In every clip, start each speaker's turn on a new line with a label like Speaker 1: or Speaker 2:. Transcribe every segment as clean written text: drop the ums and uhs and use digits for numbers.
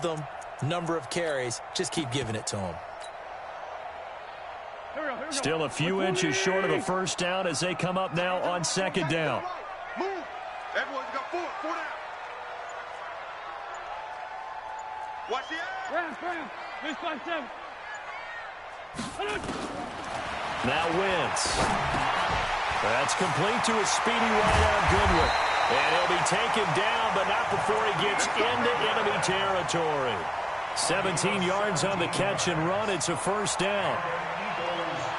Speaker 1: them, number of carries, just keep giving it to them.
Speaker 2: Still a few inches short of a first down as they come up now on second down.
Speaker 3: Move. Everyone's got four down. Watch the
Speaker 4: Ram. 657.
Speaker 2: Now Wentz. That's complete to a speedy wideout Goodwin. And he'll be taken down, but not before he gets into enemy territory. 17 yards on the catch and run. It's a first down.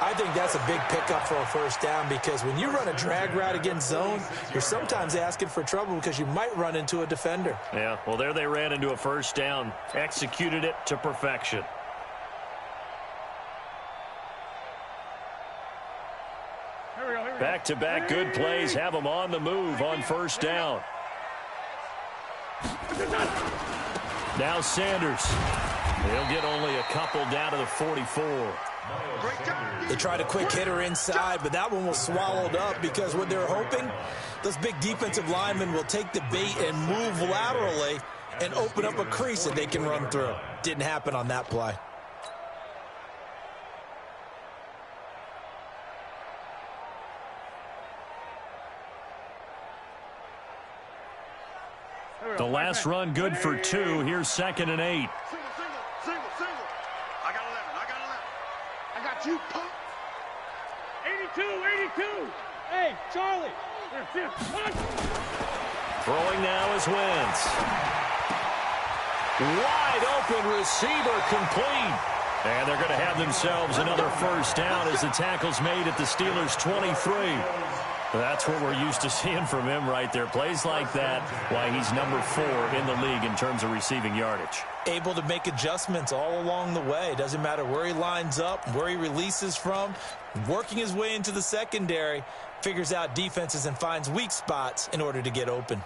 Speaker 1: I think that's a big pickup for a first down because when you run a drag route against zone, you're sometimes asking for trouble because you might run into a defender.
Speaker 2: Yeah, well, there they ran into a first down. Executed it to perfection. Back-to-back good plays have them on the move on first down. Now Sanders. He'll get only a couple down to the 44.
Speaker 1: They tried a quick hitter inside, but that one was swallowed up because what they're hoping, those big defensive linemen will take the bait and move laterally and open up a crease that they can run through. Didn't happen on that play.
Speaker 2: The last run good for 2. Here's 2nd and 8.
Speaker 3: Single. I got 11. I got you, punk.
Speaker 4: 82. Hey, Charlie.
Speaker 2: Throwing now is Wentz. Wide open receiver complete. And they're going to have themselves another first down as the tackle's made at the Steelers' 23. That's what we're used to seeing from him right there. Plays like that, why he's number 4 in the league in terms of receiving yardage.
Speaker 1: Able to make adjustments all along the way. Doesn't matter where he lines up, where he releases from. Working his way into the secondary, figures out defenses and finds weak spots in order to get open.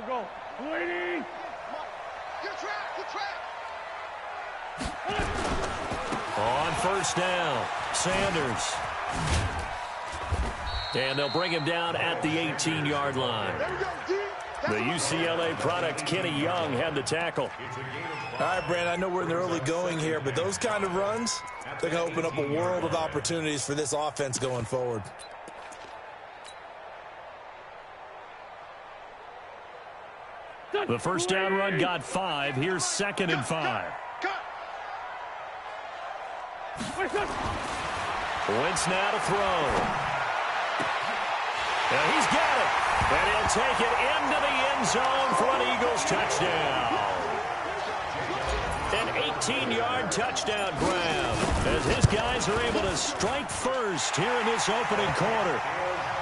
Speaker 4: Go. 280.
Speaker 3: Good track.
Speaker 2: On first down, Sanders. And they'll bring him down at the 18-yard line. The UCLA product, Kenny Young, had the tackle.
Speaker 1: All right, Brand, I know we're in the early going here, but those kind of runs, they're going to open up a world of opportunities for this offense going forward.
Speaker 2: The first down run got 5. Here's 2nd and 5. Wentz now to throw. And he's got it. And he'll take it into the end zone for an Eagles touchdown. An 18-yard touchdown grab as his guys are able to strike first here in this opening quarter.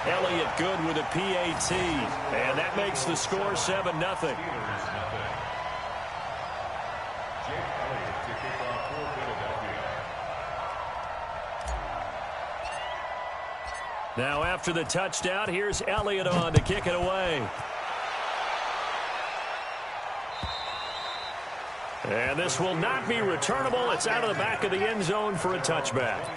Speaker 2: Elliott good with a PAT, and that makes the score 7-0. Now after the touchdown, here's Elliott on to kick it away. And this will not be returnable. It's out of the back of the end zone for a touchback.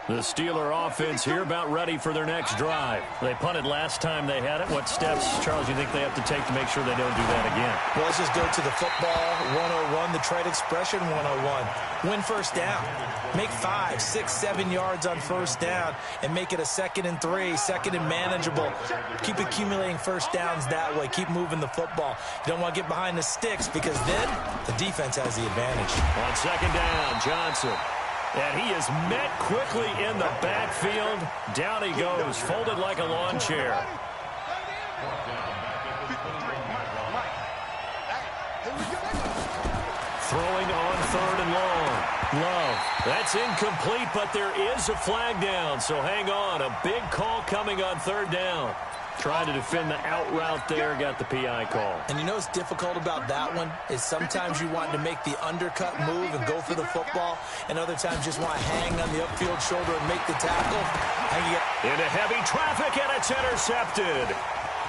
Speaker 2: The Steeler offense here about ready for their next drive. They punted last time they had it. What steps, Charles, do you think they have to take to make sure they don't do that again?
Speaker 1: Well, let's just go to the football 101, the trade expression 101. Win first down. Make 5, 6, 7 yards on first down and make it a 2nd and 3, 2nd and manageable. Keep accumulating first downs that way. Keep moving the football. You don't want to get behind the sticks because then the defense has the advantage.
Speaker 2: On 2nd down, Johnson. And he is met quickly in the backfield. Down he goes, folded like a lawn chair. Throwing on 3rd and long. Love. That's incomplete, but there is a flag down, so hang on. A big call coming on 3rd down. Trying to defend the out route there, got the PI call.
Speaker 1: And you know what's difficult about that one is sometimes you want to make the undercut move and go for the football, and other times just want to hang on the upfield shoulder and make the tackle.
Speaker 2: Into heavy traffic, and it's intercepted.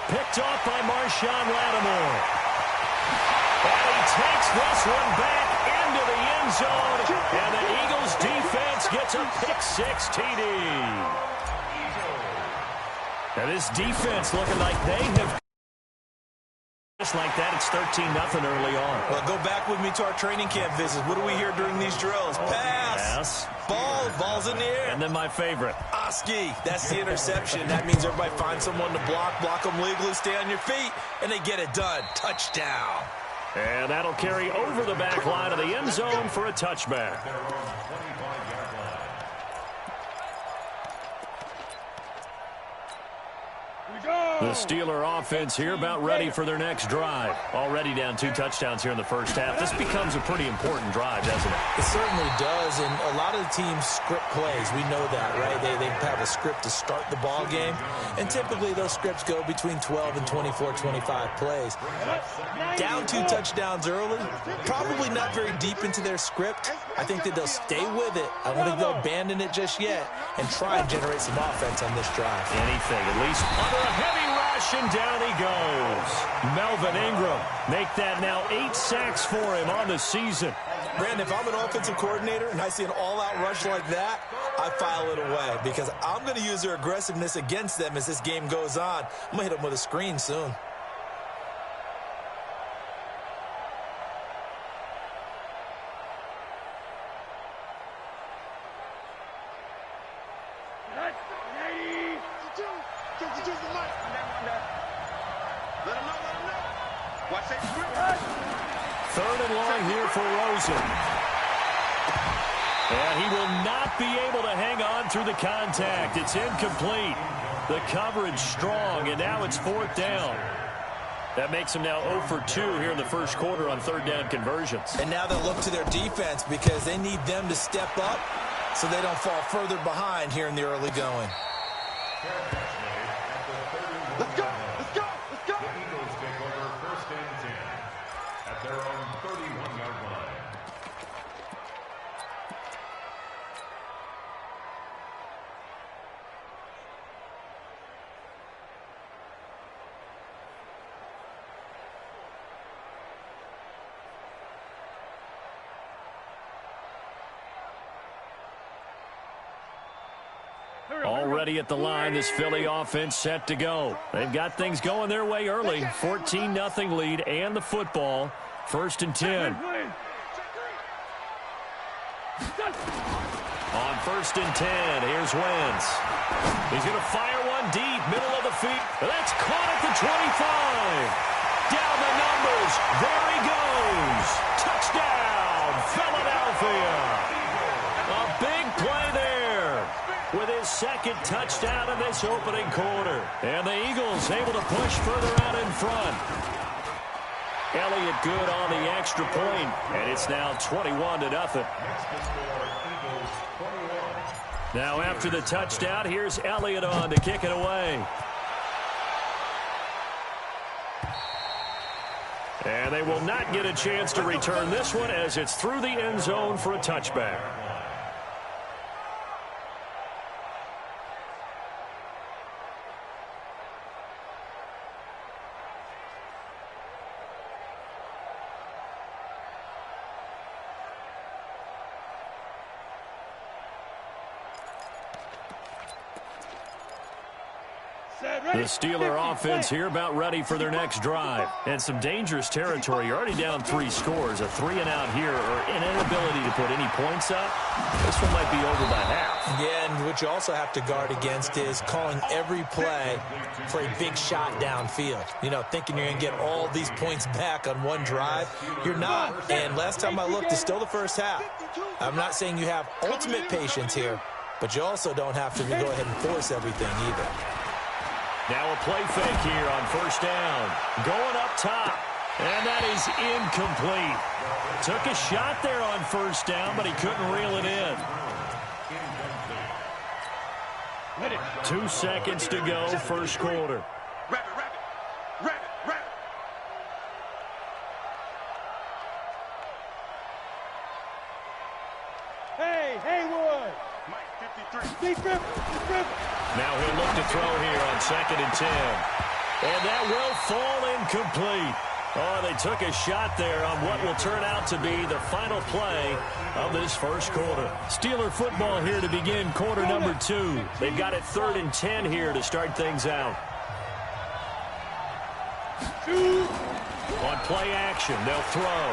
Speaker 2: Picked off by Marshawn Lattimore. And he takes this one back into the end zone, and the Eagles defense gets a pick-6 TD. Now this defense looking like they have just like that. It's 13-0 early on.
Speaker 1: Well, go back with me to our training camp visits. What do we hear during these drills? Pass. Ball's in the air.
Speaker 2: And then my favorite.
Speaker 1: Oski. That's the interception. That means everybody finds someone to block them legally, stay on your feet, and they get it done. Touchdown.
Speaker 2: And that'll carry over the back line of the end zone for a touchback. The Steeler offense here about ready for their next drive. Already down 2 touchdowns here in the first half. This becomes a pretty important drive, doesn't it?
Speaker 1: It certainly does, and a lot of the teams script plays. We know that, right? They have a script to start the ball game, and typically those scripts go between 12 and 24, 25 plays. Down 2 touchdowns early, probably not very deep into their script. I think that they'll stay with it. I don't think they'll abandon it just yet and try and generate some offense on this drive.
Speaker 2: Anything, at least under a heavy rush, and down he goes. Melvin Ingram, make that now 8 sacks for him on the season.
Speaker 1: Brandon, if I'm an offensive coordinator and I see an all-out rush like that, I file it away because I'm going to use their aggressiveness against them as this game goes on. I'm going to hit them with a screen soon.
Speaker 2: Third and long here for Rosen. And he will not be able to hang on through the contact. It's incomplete. The coverage strong, and now it's 4th down. That makes him now 0 for 2 here in the first quarter on 3rd down conversions.
Speaker 1: And now they'll look to their defense because they need them to step up so they don't fall further behind here in the early going.
Speaker 3: Let's go! Let's go! Let's go!
Speaker 5: The Eagles take over 1st and 10 at their own 31-yard line.
Speaker 2: Already at the line, this Philly offense set to go. They've got things going their way early. 14-0 lead and the football. 1st and 10. On 1st and 10, here's Wentz. He's going to fire one deep, middle of the field. That's caught at the 25. Down the numbers. There he goes. Touchdown, Philadelphia. A big play there with his 2nd touchdown in this opening quarter. And the Eagles able to push further out in front. Elliott good on the extra point, and it's now 21-0. Now after the touchdown, here's Elliott on to kick it away. And they will not get a chance to return this one as it's through the end zone for a touchback. The Steeler offense here about ready for their next drive. And some dangerous territory. You're already down 3 scores. A 3-and-out here or an inability to put any points up. This one might be over by half.
Speaker 1: Yeah, and what you also have to guard against is calling every play for a big shot downfield. You know, thinking you're going to get all these points back on one drive. You're not. And last time I looked, it's still the first half. I'm not saying you have ultimate patience here, but you also don't have to go ahead and force everything either.
Speaker 2: Now a play fake here on 1st down. Going up top. And that is incomplete. Took a shot there on 1st down, but he couldn't reel it in. 2 seconds to go, 1st quarter.
Speaker 3: Rabbit, rabbit. Rabbit, rabbit.
Speaker 4: Hey, Haywood.
Speaker 3: Mike 53.
Speaker 4: Deep dribble. Deep dribble.
Speaker 2: Now he'll look to throw here on 2nd and 10. And that will fall incomplete. Oh, they took a shot there on what will turn out to be the final play of this first quarter. Steeler football here to begin quarter number 2. They've got it 3rd and 10 here to start things out. On play action, they'll throw.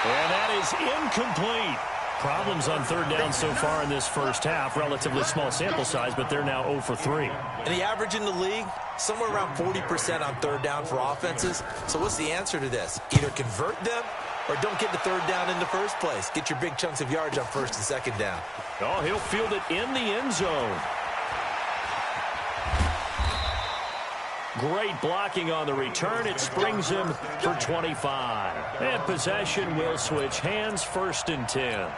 Speaker 2: And that is incomplete. Problems on 3rd down so far in this first half. Relatively small sample size, but they're now 0 for 3.
Speaker 1: And the average in the league, somewhere around 40% on 3rd down for offenses. So what's the answer to this? Either convert them or don't get the 3rd down in the first place. Get your big chunks of yards on 1st and 2nd down.
Speaker 2: Oh, he'll field it in the end zone. Great blocking on the return. It springs him for 25. And possession will switch hands, 1st and 10.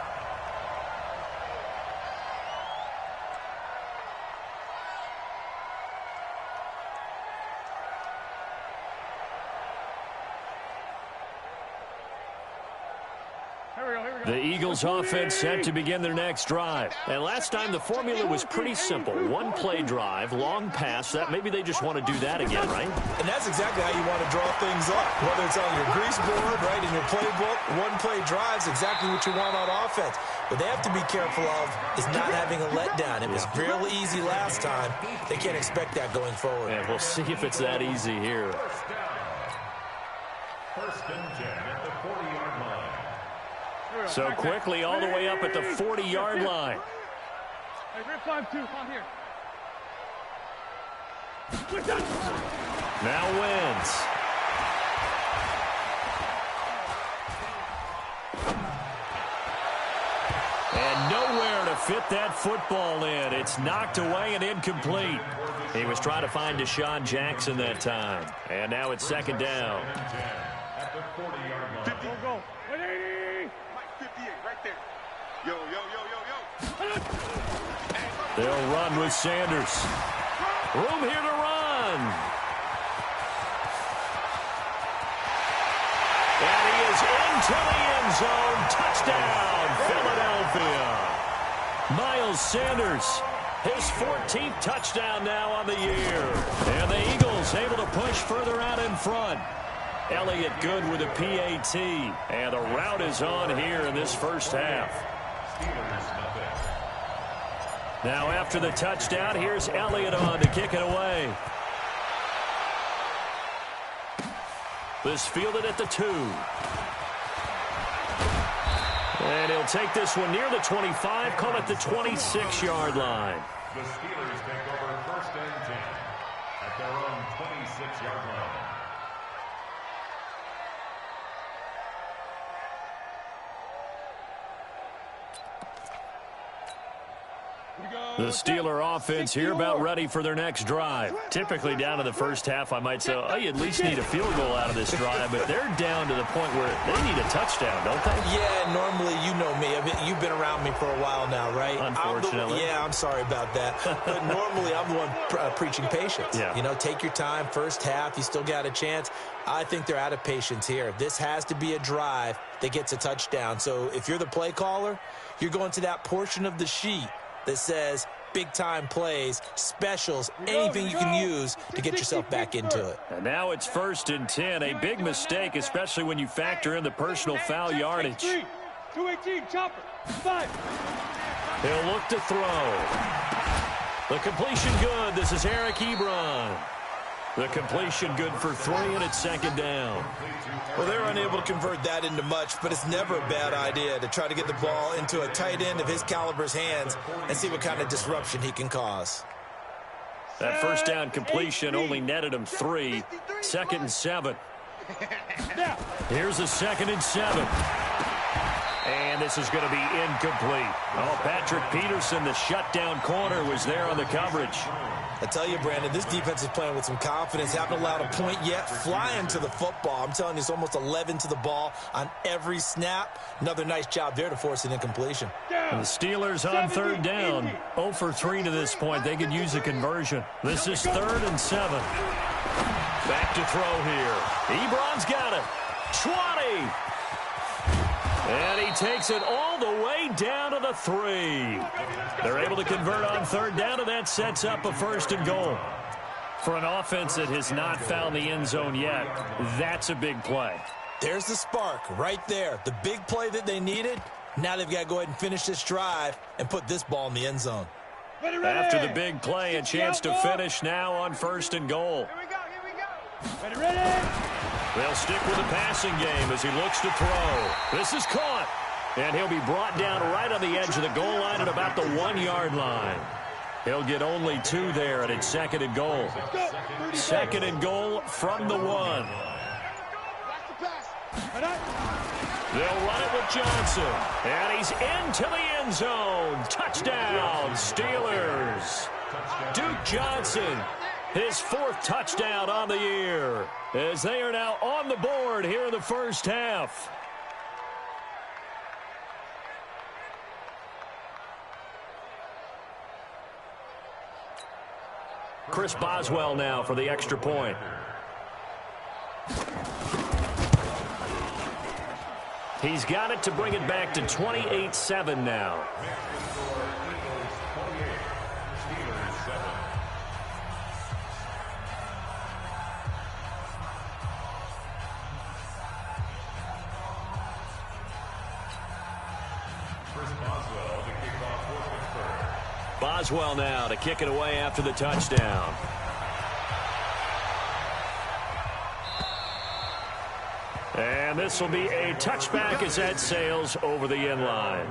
Speaker 2: The Eagles offense set to begin their next drive. And last time the formula was pretty simple. One play drive, long pass. That maybe they just want to do that again, right?
Speaker 1: And that's exactly how you want to draw things up. Whether it's on your grease board, right, in your playbook, one play drive is exactly what you want on offense. What they have to be careful of is not having a letdown. It was real easy last time. They can't expect that going forward.
Speaker 2: And we'll see if it's that easy here.
Speaker 5: 1st and 10 at the 40-yard line.
Speaker 2: So quickly all the way up at the 40-yard line.
Speaker 4: Hey, rip 5-2. On here.
Speaker 2: Now wins. And nowhere to fit that football in. It's knocked away and incomplete. He was trying to find Deshaun Jackson that time. And now it's 2nd down.
Speaker 5: At the 40-yard line.
Speaker 4: Go, go. 180.
Speaker 3: Mike 58, right there. Yo, yo, yo, yo, yo.
Speaker 2: They'll run with Sanders. Room here to run. And he is into the end zone. Touchdown, Philadelphia. Miles Sanders, his 14th touchdown now on the year. And the Eagles able to push further out in front. Elliott good with a PAT. And the route is on here in this first half. Now after the touchdown, here's Elliott on to kick it away. This fielded at the 2. And he'll take this one near the 25, call it the 26-yard line.
Speaker 5: The Steelers take over 1st and 10 at their own 26-yard line.
Speaker 2: The Steeler offense here about ready for their next drive. Typically down to the first half, I might say, oh, you at least need a field goal out of this drive, but they're down to the point where they need a touchdown, don't they?
Speaker 1: Yeah, normally, you know me. You've been around me for a while now, right?
Speaker 2: Unfortunately.
Speaker 1: I'm sorry about that. But normally, I'm the one preaching patience.
Speaker 2: Yeah.
Speaker 1: You know, take your time. First half, you still got a chance. I think they're out of patience here. This has to be a drive that gets a touchdown. So if you're the play caller, you're going to that portion of the sheet that says big-time plays, specials, anything you can use to get yourself back into it.
Speaker 2: And now it's 1st and 10, a big mistake, especially when you factor in the personal foul yardage.
Speaker 4: 218, chopper, 5.
Speaker 2: He'll look to throw. The completion good. This is Eric Ebron. The completion good for 3, and it's 2nd down.
Speaker 1: Well, they're unable to convert that into much, but it's never a bad idea to try to get the ball into a tight end of his caliber's hands and see what kind of disruption he can cause.
Speaker 2: That first down completion only netted him 3. 2nd and 7. Here's a 2nd and 7. And this is going to be incomplete. Oh, Patrick Peterson, the shutdown corner, was there on the coverage.
Speaker 1: I tell you, Brandon, this defense is playing with some confidence. Haven't allowed a point yet. Flying to the football. I'm telling you, it's almost 11 to the ball on every snap. Another nice job there to force an incompletion.
Speaker 2: And the Steelers on third down. 0 for 3 to this point. They could use a conversion. This is 3rd and 7. Back to throw here. Ebron's got it. 20. And he takes it all the way down to the 3. They're able to convert on third down, and that sets up a 1st and goal. For an offense that has not found the end zone yet, that's a big play.
Speaker 1: There's the spark right there. The big play that they needed. Now they've got to go ahead and finish this drive and put this ball in the end zone.
Speaker 2: After the big play, a chance to finish now on 1st and goal.
Speaker 4: Ready, ready.
Speaker 2: They'll stick with the passing game as he looks to throw. This is caught. And he'll be brought down right on the edge of the goal line at about the 1-yard line. He'll get only 2 there, and it's 2nd and goal. 2nd and goal from the 1. They'll run it with Johnson. And he's into the end zone. Touchdown, Steelers. Duke Johnson, his 4th touchdown on the year, as they are now on the board here in the first half. Chris Boswell now for the extra point. He's got it to bring it back to 28-7 now. Boswell now to kick it away after the touchdown. And this will be a touchback as that sails over the end line.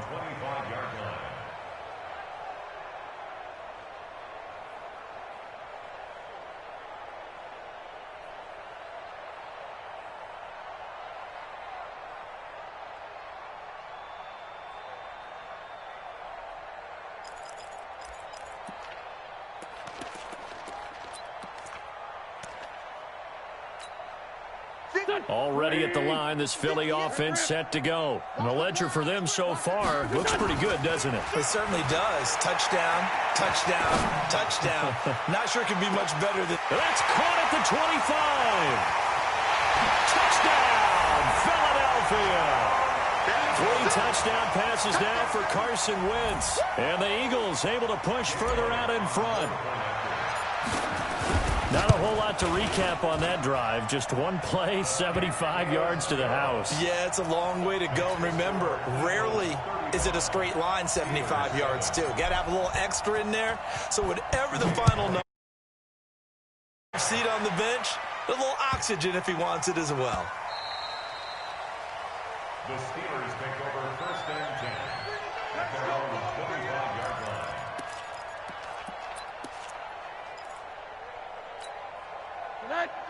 Speaker 2: Already at the line, this Philly offense set to go. And the ledger for them so far looks pretty good, doesn't it?
Speaker 1: It certainly does. Touchdown, touchdown, touchdown. Not sure it could be much better than...
Speaker 2: That's caught at the 25. Touchdown, Philadelphia. 3 touchdown passes now for Carson Wentz. And the Eagles able to push further out in front. Not a whole lot to recap on that drive. Just one play, 75 yards to the house.
Speaker 1: Yeah, it's a long way to go. And remember, rarely is it a straight line 75 yards, too. Got to have a little extra in there. So whatever the final number, seat on the bench, a little oxygen if he wants it as well.
Speaker 5: The Steelers take over 1st and 10 at their own 25-yard line.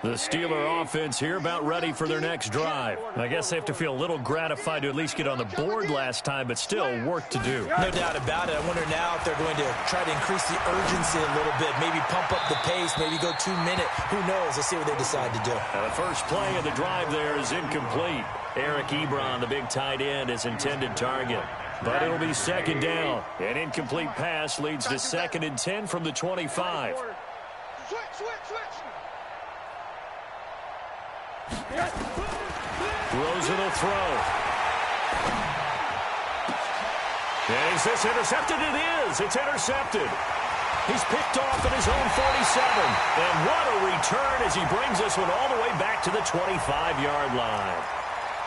Speaker 2: The Steeler offense here about ready for their next drive. I guess they have to feel a little gratified to at least get on the board last time, but still work to do.
Speaker 1: No doubt about it. I wonder now if they're going to try to increase the urgency a little bit, maybe pump up the pace, maybe go 2-minute. Who knows? Let's see what they decide to do.
Speaker 2: Now the first play of the drive there is incomplete. Eric Ebron, the big tight end, is intended target. But it'll be 2nd down. An incomplete pass leads to 2nd and 10 from the 25. Rosen will throw. And is this intercepted? It is. It's intercepted. He's picked off at his own 47. And what a return as he brings this one all the way back to the 25-yard line.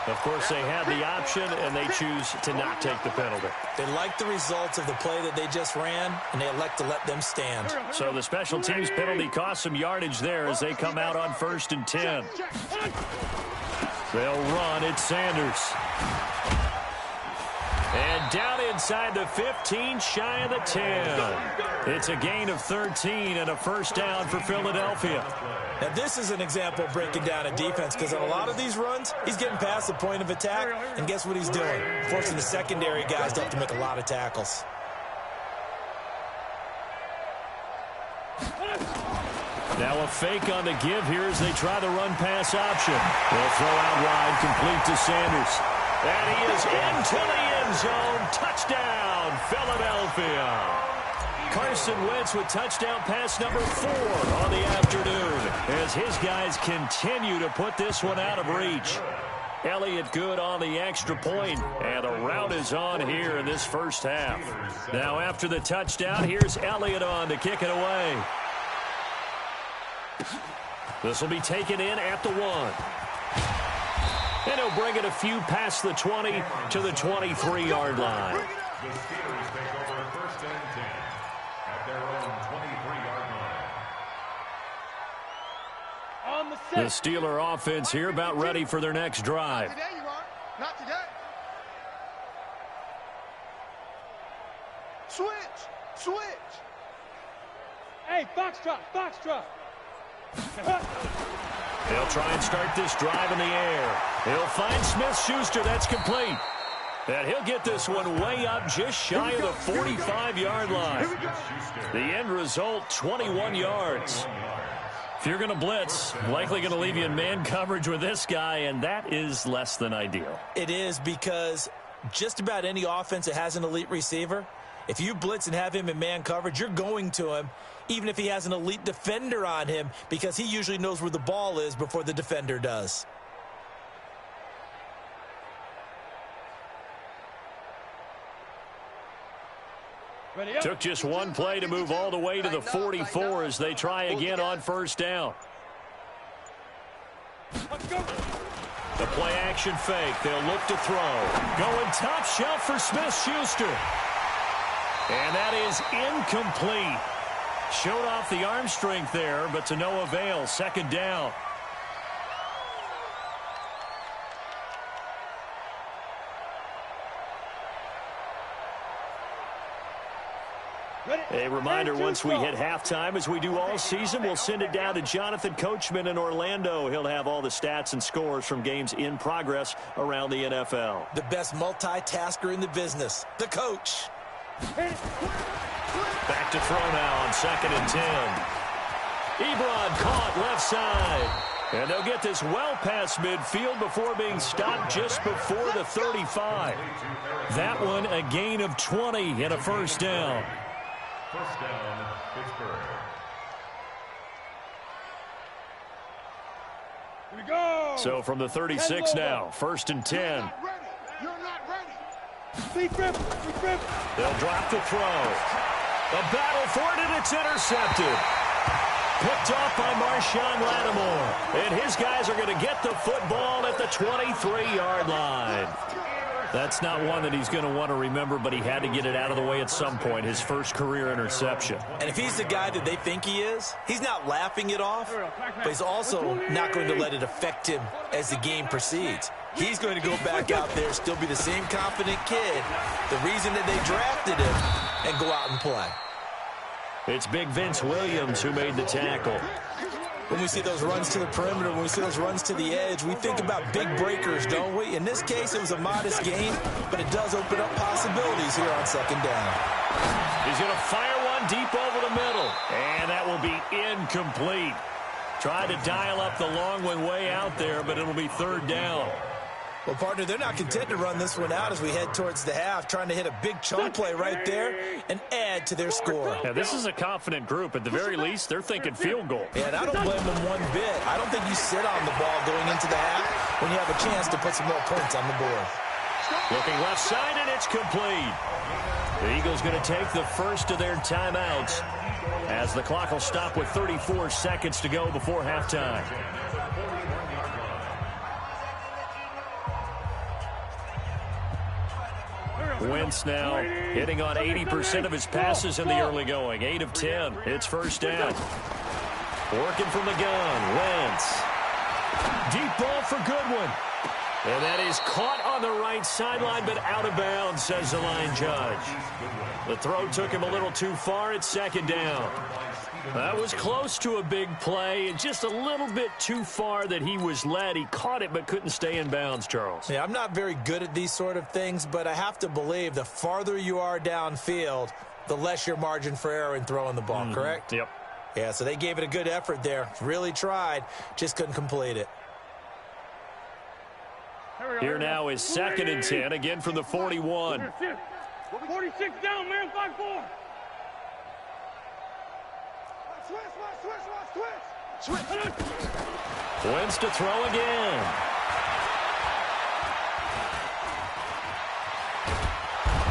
Speaker 2: Of course, they had the option, and they choose to not take the penalty.
Speaker 1: They like the results of the play that they just ran, and they elect to let them stand.
Speaker 2: So the special teams penalty cost some yardage there as they come out on 1st and 10. They'll run. It's Sanders. And down inside the 15, shy of the 10. It's a gain of 13 and a 1st down for Philadelphia.
Speaker 1: Now, this is an example of breaking down a defense because on a lot of these runs, he's getting past the point of attack, and guess what he's doing? Forcing the secondary guys to have to make a lot of tackles.
Speaker 2: Now a fake on the give here as they try the run-pass option. They'll throw out wide, complete to Sanders. And he is into the end zone. Touchdown, Philadelphia. Carson Wentz with touchdown pass number 4 on the afternoon as his guys continue to put this one out of reach. Elliott good on the extra point, and the route is on here in this first half. Now after the touchdown, here's Elliott on to kick it away. This will be taken in at the 1. And he'll bring it a few past the 20 to the 23-yard line.
Speaker 5: The Steelers take over first and 10 at their own 23-yard line.
Speaker 4: On the
Speaker 2: The
Speaker 4: set.
Speaker 2: Steeler offense here about ready for their next drive.
Speaker 3: Today you are. Not today. Switch.
Speaker 4: Hey, foxtrot, foxtrot.
Speaker 2: They'll try and start this drive in the air. He'll find Smith-Schuster. That's complete. And he'll get this one way up just shy of the 45-yard line. The end result, 21 yards. If you're going to blitz, likely going to leave you in man coverage with this guy, and that is less than ideal.
Speaker 1: It is, because just about any offense that has an elite receiver, if you blitz and have him in man coverage, you're going to him, even if he has an elite defender on him, because he usually knows where the ball is before the defender does.
Speaker 4: Ready up.
Speaker 2: Took just one play to move all the way to the 44 as they try again on first down.
Speaker 4: Let's go.
Speaker 2: The play action fake. They'll look to throw. Going top shelf for Smith-Schuster. And that is incomplete. Showed off the arm strength there, but to no avail. Second down. A reminder, once we hit halftime, as we do all season, we'll send it down to Jonathan Coachman in Orlando. He'll have all the stats and scores from games in progress around the NFL.
Speaker 1: The best multitasker in the business, the coach.
Speaker 2: Back to throw now on 2nd and 10. Ebron caught left side. And they'll get this well past midfield before being stopped just before the 35. That one a gain of 20 and a first down.
Speaker 5: First down, Pittsburgh.
Speaker 4: Here we go.
Speaker 2: So from the 36 now, 1st and 10.
Speaker 3: You're not ready.
Speaker 4: Be crippled. Be crippled.
Speaker 2: They'll drop the throw. A battle for it, and it's intercepted. Picked off by Marshawn Lattimore. And his guys are going to get the football at the 23-yard line. That's not one that he's going to want to remember, but he had to get it out of the way at some point, his first career interception.
Speaker 1: And if he's the guy that they think he is, he's not laughing it off, but he's also not going to let it affect him as the game proceeds. He's going to go back out there, still be the same confident kid, the reason that they drafted him, and go out and play.
Speaker 2: It's Big Vince Williams who made the tackle.
Speaker 1: When we see those runs to the perimeter, when we see those runs to the edge, we think about big breakers, don't we? In this case, it was a modest gain, but it does open up possibilities here on 2nd down.
Speaker 2: He's going to fire one deep over the middle, and that will be incomplete. Tried to dial up the long one way out there, but it'll be 3rd down.
Speaker 1: Well, partner, they're not content to run this one out as we head towards the half, trying to hit a big chunk play right there and add to their score.
Speaker 2: Yeah, this is a confident group. At the very least, they're thinking field goal.
Speaker 1: Yeah, and I don't blame them one bit. I don't think you sit on the ball going into the half when you have a chance to put some more points on the board.
Speaker 2: Looking left side, and it's complete. The Eagles going to take the first of their timeouts as the clock will stop with 34 seconds to go before halftime. Wentz now hitting on 80% of his passes in the early going. 8 of 10. It's first down. Working from the gun. Wentz. Deep ball for Goodwin. And that is caught on the right sideline, but out of bounds, says the line judge. The throw took him a little too far. It's 2nd down. That was close to a big play, and just a little bit too far that he was led. He caught it but couldn't stay in bounds, Charles.
Speaker 1: Yeah, I'm not very good at these sort of things, but I have to believe the farther you are downfield, the less your margin for error in throwing the ball, correct?
Speaker 2: Yep.
Speaker 1: Yeah, so they gave it a good effort there. Really tried, just couldn't complete it.
Speaker 2: Here now is 2nd and 10, again from the 41.
Speaker 4: 46 down, man, 5-4. Switch.
Speaker 2: Wins to throw again.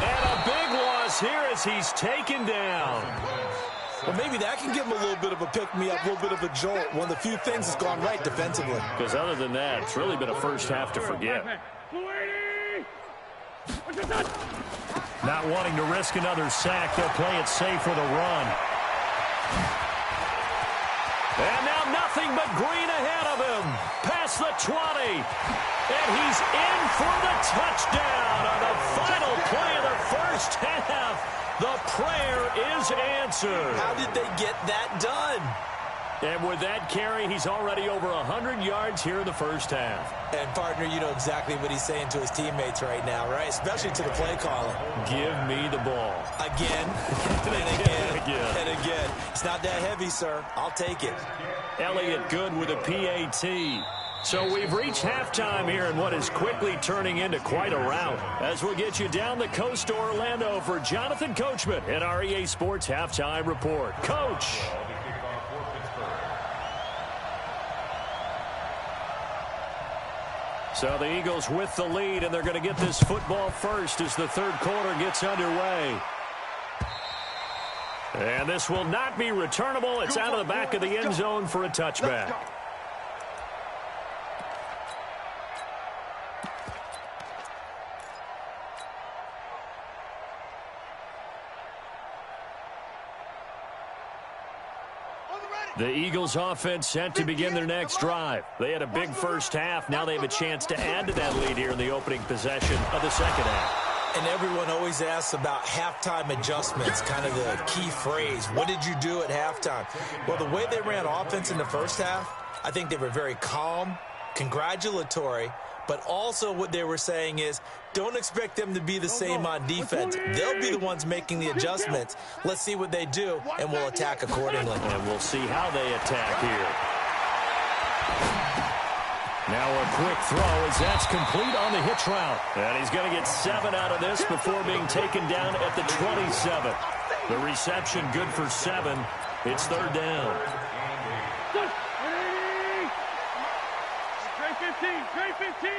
Speaker 2: And a big loss here as he's taken down.
Speaker 1: Well, maybe that can give him a little bit of a pick-me-up, a little bit of a jolt. One of the few things that's gone right defensively.
Speaker 2: Because other than that, it's really been a first half to forget. Not wanting to risk another sack, they'll play it safe with a run. And now nothing but green ahead of him. Past the 20. And he's in for the touchdown on the final play of the first half. The prayer is answered.
Speaker 1: How did they get that done?
Speaker 2: And with that carry, he's already over 100 yards here in the first half.
Speaker 1: And, partner, you know exactly what he's saying to his teammates right now, right? Especially to the play caller.
Speaker 2: Give me the ball.
Speaker 1: Again, and again, and again. It's not that heavy, sir. I'll take it.
Speaker 2: Elliott Good with a PAT. So we've reached halftime here in what is quickly turning into quite a rout. As we'll get you down the coast to Orlando for Jonathan Coachman in our EA Sports Halftime Report. Coach. So the Eagles with the lead, and they're going to get this football first as the third quarter gets underway. And this will not be returnable. It's out of the back of the end zone for a touchback. The Eagles offense set to begin their next drive. They had a big first half. Now they have a chance to add to that lead here in the opening possession of the second half.
Speaker 1: And everyone always asks about halftime adjustments, kind of the key phrase. What did you do at halftime? Well, the way they ran offense in the first half, I think they were very calm, congratulatory, but also what they were saying is, don't expect them to be the same on defense. They'll be the ones making the adjustments. Let's see what they do, and we'll attack accordingly.
Speaker 2: And we'll see how they attack here. Now a quick throw as that's complete on the hitch route. And he's going to get 7 out of this before being taken down at the 27. The reception good for 7. It's third down.
Speaker 4: Trey 15.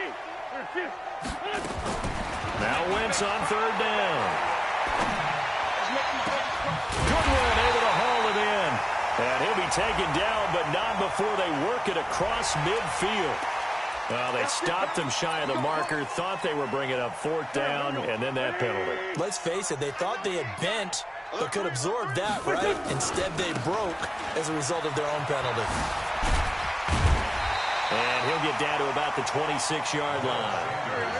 Speaker 2: Now Wentz on third down. Goodwin able to haul it in. And he'll be taken down, but not before they work it across midfield. Well, they stopped him shy of the marker, thought they were bringing up fourth down, and then that penalty.
Speaker 1: Let's face it, they thought they had bent, but could absorb that, right? Instead, they broke as a result of their own penalty.
Speaker 2: And he'll get down to about the 26-yard line.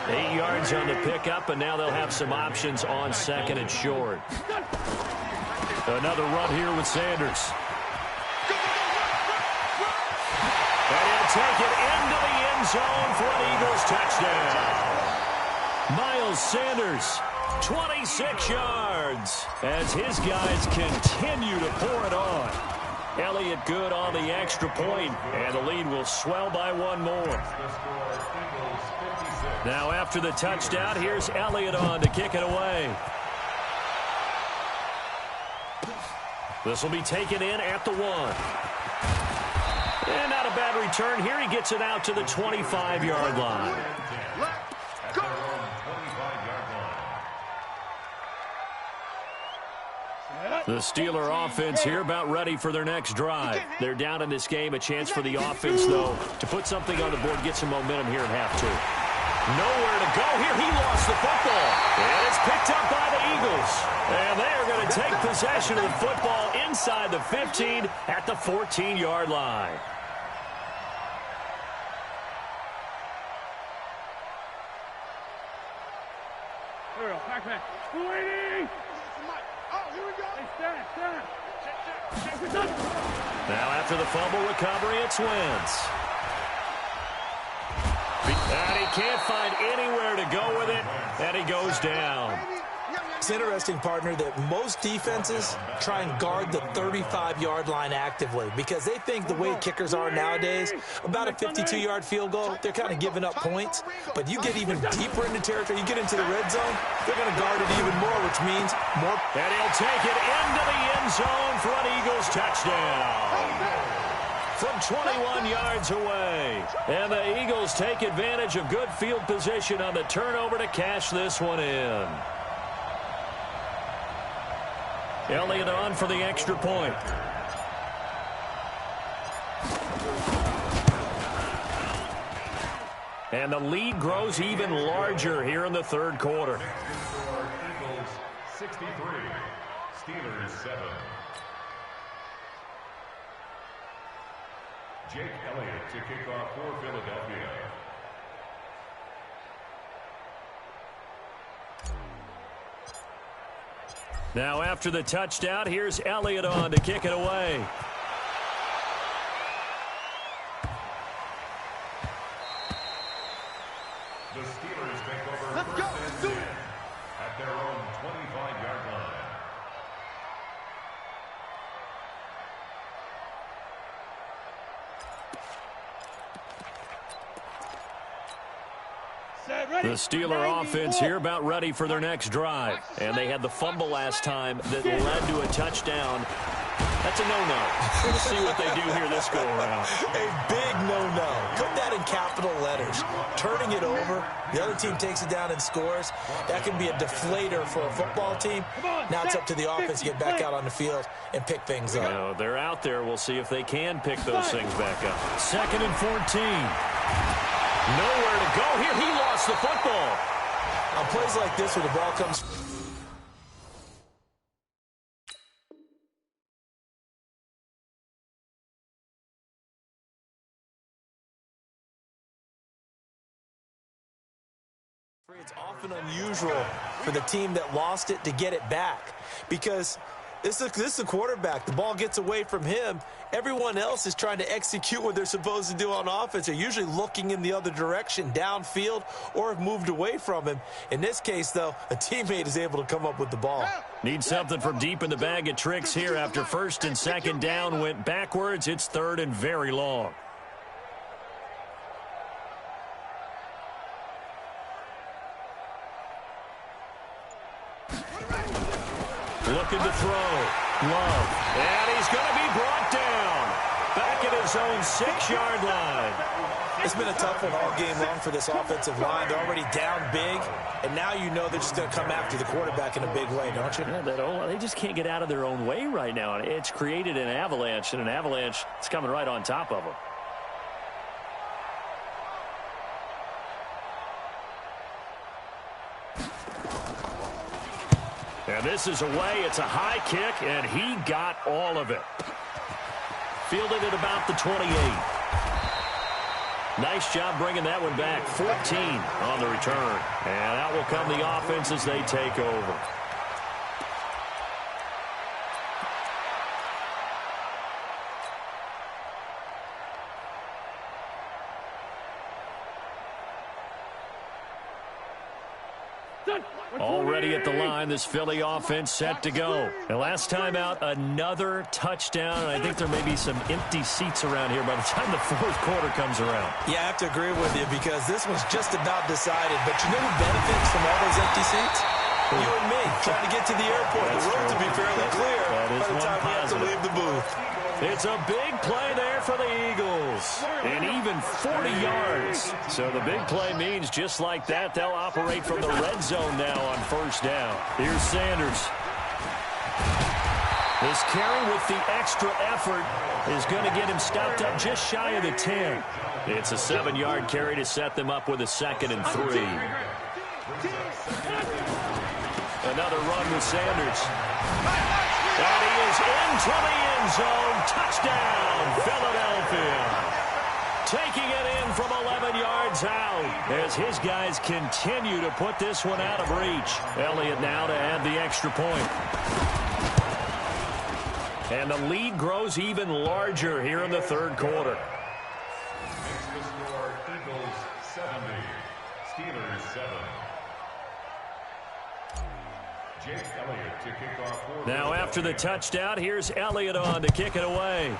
Speaker 2: 8 yards on the pickup, and now they'll have some options on second and short. Another run here with Sanders. And he'll take it into the end zone for an Eagles touchdown. Miles Sanders, 26 yards, as his guys continue to pour it on. Elliott Good on the extra point, and the lead will swell by one more. Now after the touchdown, here's Elliott on to kick it away. This will be taken in at the 1. And not a bad return here. He gets it out to the 25-yard line. The Steeler offense here about ready for their next drive. They're down in this game. A chance for the offense, though, to put something on the board, get some momentum here in half 2. Nowhere to go here. He lost the football. And it's picked up by the Eagles. And they are going to take possession of the football inside the 15 at the 14-yard line.
Speaker 4: Here we go, back. Waiting!
Speaker 2: Now after the fumble recovery, it's Wentz. And he can't find anywhere to go with it, and he goes down.
Speaker 1: It's interesting, partner, that most defenses try and guard the 35-yard line actively because they think the way kickers are nowadays, about a 52-yard field goal, they're kind of giving up points. But you get even deeper into territory, you get into the red zone, they're going to guard it even more, which means more.
Speaker 2: And he'll take it into the end zone for an Eagles touchdown. From 21 yards away. And the Eagles take advantage of good field position on the turnover to cash this one in. Elliott on for the extra point. And the lead grows even larger here in the third quarter.
Speaker 5: Eagles 63, Steelers 7. Jake Elliott to kick off for Philadelphia.
Speaker 2: Now after the touchdown, here's Elliott on to kick it away.
Speaker 5: The Steelers take over first and 10 at their own 25-yard line.
Speaker 2: The Steeler offense here about ready for their next drive. And they had the fumble last time that led to a touchdown. That's a no-no. We'll see what they do here this go-around.
Speaker 1: A big no-no. Put that in capital letters. Turning it over, the other team takes it down and scores. That can be a deflator for a football team. Now it's up to the offense to get back out on the field and pick things up.
Speaker 2: No, they're out there. We'll see if they can pick those things back up. 2nd and 14. Nowhere to go here. He lost the football.
Speaker 1: On plays like this where the ball comes. It's often unusual for the team that lost it to get it back because this is the quarterback. The ball gets away from him. Everyone else is trying to execute what they're supposed to do on offense. They're usually looking in the other direction, downfield, or have moved away from him. In this case, though, a teammate is able to come up with the ball.
Speaker 2: Need something from deep in the bag of tricks here after 1st and 2nd down went backwards. It's 3rd and very long. Looking to throw. Love. And he's going to be brought down. Back at his own 6-yard line.
Speaker 1: It's been a tough one all game long for this offensive line. They're already down big, and now you know they're just going to come after the quarterback in a big way, don't you?
Speaker 2: Yeah, they just can't get out of their own way right now. It's created an avalanche, and an avalanche is coming right on top of them. And this is away. It's a high kick, and he got all of it. Fielded at about the 28. Nice job bringing that one back. 14 on the return. And out will come the offense as they take over. Already at the line, this Philly offense set to go. And last time out, another touchdown. And I think there may be some empty seats around here by the time the 4th quarter comes around.
Speaker 1: Yeah, I have to agree with you because this one's just about decided. But you know who benefits from all those empty seats? You and me, trying to get to the airport. The roads will be fairly clear by the time we have to leave the booth.
Speaker 2: It's a big play there for the Eagles. And even 40 yards. So the big play means just like that, they'll operate from the red zone now on 1st down. Here's Sanders. This carry with the extra effort is going to get him stopped up just shy of the 10. It's a 7-yard carry to set them up with a 2nd and 3. Another run with Sanders. And he is into the end zone. Touchdown, Philadelphia. Taking it in from 11 yards out as his guys continue to put this one out of reach. Elliott now to add the extra point. And the lead grows even larger here in the 3rd quarter.
Speaker 5: Makes the score Eagles 70, Steelers 7. Jake Elliott to kick off for
Speaker 2: Now after the touchdown, here's Elliott on to kick it away.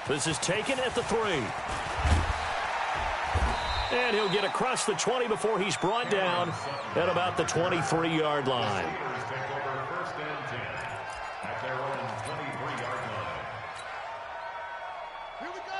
Speaker 2: This is taken at the 3. And he'll get across the 20 before he's brought down at about the 23-yard line.
Speaker 5: Steelers take over first and 10 at their own 23-yard line.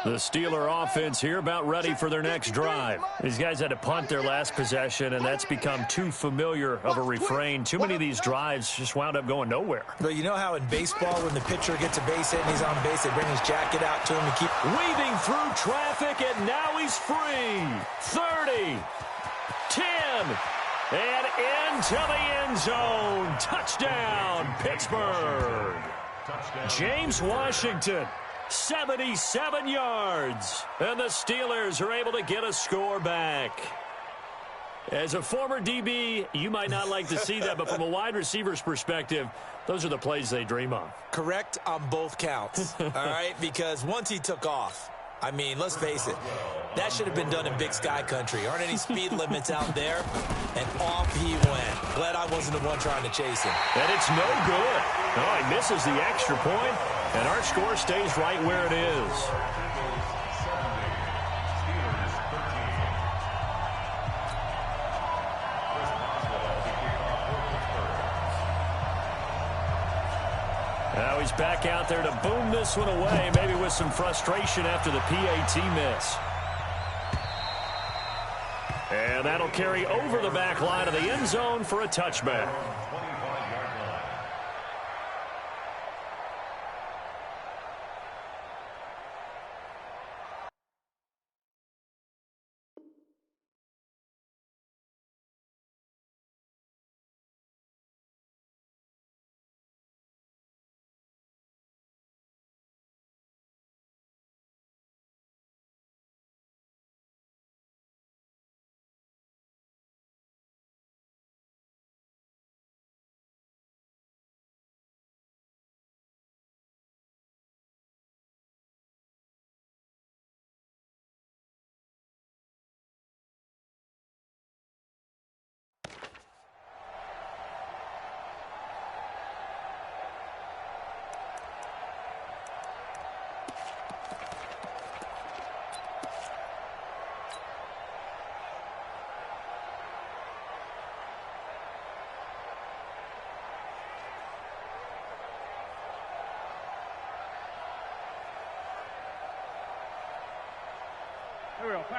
Speaker 2: The Steeler offense here about ready for their next drive. These guys had to punt their last possession, and that's become too familiar of a refrain. Too many of these drives just wound up going nowhere.
Speaker 1: But you know how in baseball, when the pitcher gets a base hit and he's on base, they bring his jacket out to him and keep
Speaker 2: Weaving through traffic, and now he's free. 30, 10, and into the end zone. Touchdown, Pittsburgh. James Washington, 77 yards. And the Steelers are able to get a score back. As a former DB, you might not like to see that, but from a wide receiver's perspective, those are the plays they dream of.
Speaker 1: correct on both counts, all right? Because once he took off, I mean, let's face it, that should have been done in Big Sky country. Aren't any speed limits out there? And off he went. Glad I wasn't the one trying to chase him.
Speaker 2: And it's no good. Oh, he misses the extra point, and our score stays right where it is. Now he's back out there to boom this one away, maybe with some frustration after the PAT miss. And that'll carry over the back line of the end zone for a touchback.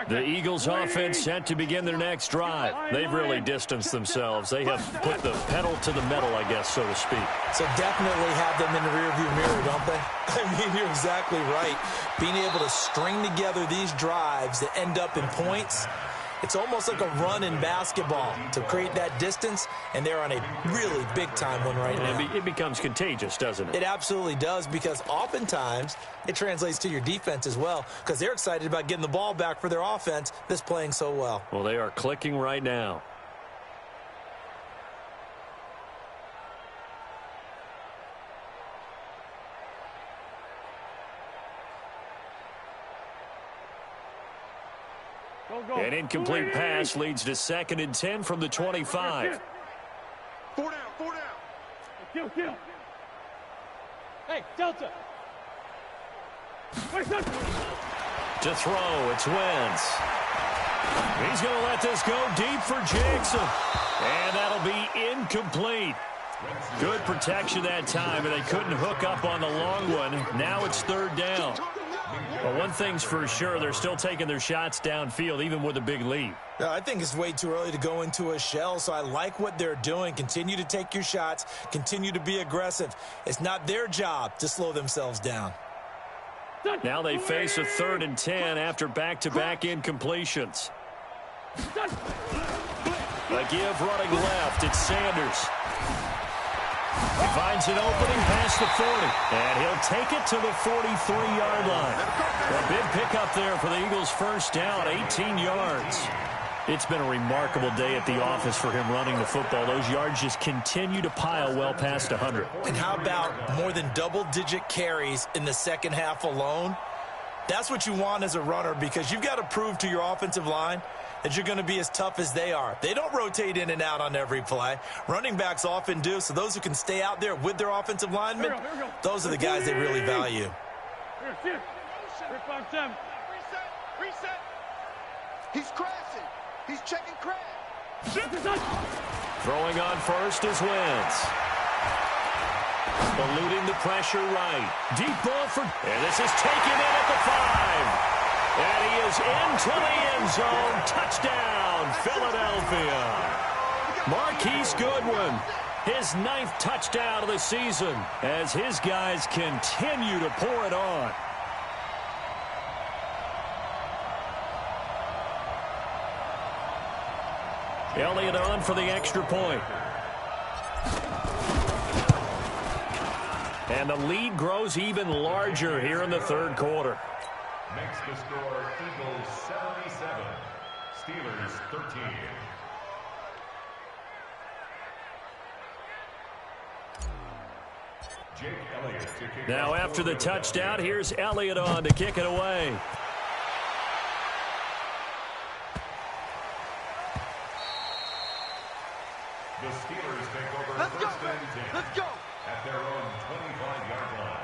Speaker 2: The Eagles offense set to begin their next drive. They've really distanced themselves. They have put the pedal to the metal, I guess, so to speak.
Speaker 1: So definitely have them in the rearview mirror, don't they? I mean, you're exactly right. Being able to string together these drives that end up in points, it's almost like a run in basketball to create that distance, and they're on a really big-time one right now.
Speaker 2: It becomes contagious, doesn't it?
Speaker 1: It absolutely does, because oftentimes it translates to your defense as well, because they're excited about getting the ball back for their offense that's playing so well.
Speaker 2: Well, they are clicking right now. An incomplete pass leads to 2nd and 10 from the 25.
Speaker 3: 4 down, 4 down.
Speaker 4: Kill. Hey, Delta.
Speaker 2: To throw, it's Wentz. He's going to let this go deep for Jackson. And that'll be incomplete. Good protection that time, and they couldn't hook up on the long one. Now it's 3rd down. Well, one thing's for sure, they're still taking their shots downfield, even with a big lead.
Speaker 1: I think it's way too early to go into a shell, so I like what they're doing. Continue to take your shots. Continue to be aggressive. It's not their job to slow themselves down.
Speaker 2: Now they face a 3rd and 10 after back-to-back incompletions. A give running left, it's Sanders. He finds an opening past the 40, and he'll take it to the 43-yard line. A big pickup there for the Eagles' first down, 18 yards. It's been a remarkable day at the office for him running the football. Those yards just continue to pile well past 100.
Speaker 1: And how about more than double-digit carries in the second half alone? That's what you want as a runner, because you've got to prove to your offensive line that you're going to be as tough as they are. They don't rotate in and out on every play. Running backs often do, so those who can stay out there with their offensive linemen, those are the guys they really value.
Speaker 4: Here. 5-7.
Speaker 3: Reset. He's crashing. He's checking crash.
Speaker 2: Throwing on first is Wentz. Eluding the pressure right. Deep ball for... And this is taken in at the 5. And he is into the end zone. Touchdown, Philadelphia. Marquise Goodwin, his 9th touchdown of the season as his guys continue to pour it on. Elliott on for the extra point. And the lead grows even larger here in the third quarter.
Speaker 5: Makes the score Eagles 77, Steelers 13. Jake Elliott to kick
Speaker 2: Now
Speaker 5: off
Speaker 2: after the
Speaker 5: for
Speaker 2: touchdown, here's Elliott on to kick it away.
Speaker 5: The Steelers take over
Speaker 3: Let's go,
Speaker 5: first and 10
Speaker 3: let's go.
Speaker 5: at their own 25-yard line.